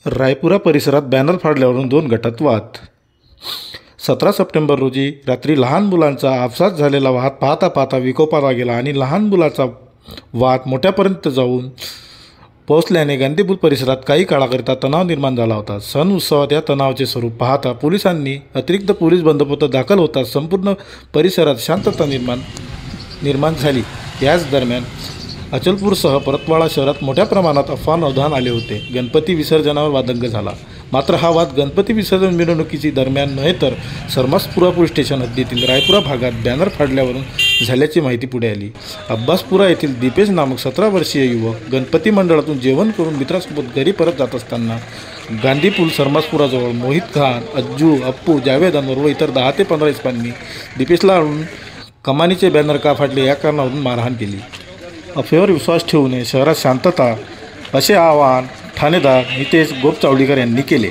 रायपुरा परिसरात बॅनर फाडल्यावरून 2 गटात वाद। 17 सप्टेंबर रोजी रात्री लहान मुलांचा आपसात झालेला वाद पाहता पाहता विकोपाला गेला आणि लहान मुलाचा वाद मोठ्यापर्यंत जाऊन पोहोचल्याने गांधीपूल परिसरात काही काळाकरिता तणाव निर्माण झाला होता। सण उत्सवात या तणावाचे स्वरूप पाहता पोलिसांनी अतिरिक्त पोलीस बंदोबस्त दाखल होताच संपूर्ण परिसरात शांतता निर्माण झाली। याच दरम्यान अचलपूरसह परतवाडा शहरात मोठ्या प्रमाणात अफवा उधाण आले होते। गणपती विसर्जनावर वादंग झाला। मात्र हा वाद गणपती विसर्जन मिरवणुकीची दरम्यान नव्हे तर सरमासपुरा पोलीस स्टेशन हद्दीतील रायपुरा भागात बॅनर फाडल्यावरून झाल्याची माहिती पुढे आली। अब्बासपुरा येथील दीपेश नामक 17 वर्षीय युवक गणपती मंडळातून जेवण करून मित्रासोबत घरी परत जात असताना गांधीपूल सरमासपुराजवळ मोहित खान, अज्जू, अप्पू, जावेद अनवर व इतर 10 ते 15 इस्मांनी दीपेशला आणून कमानीचे बॅनर का फाडले या कारणावरून मारहाण केली। अफवेवर विश्वास ठेवू नये, शहरात शांतता, असे आवाहन ठाणेदार नितेश गोपचावडीकर यांनी केले।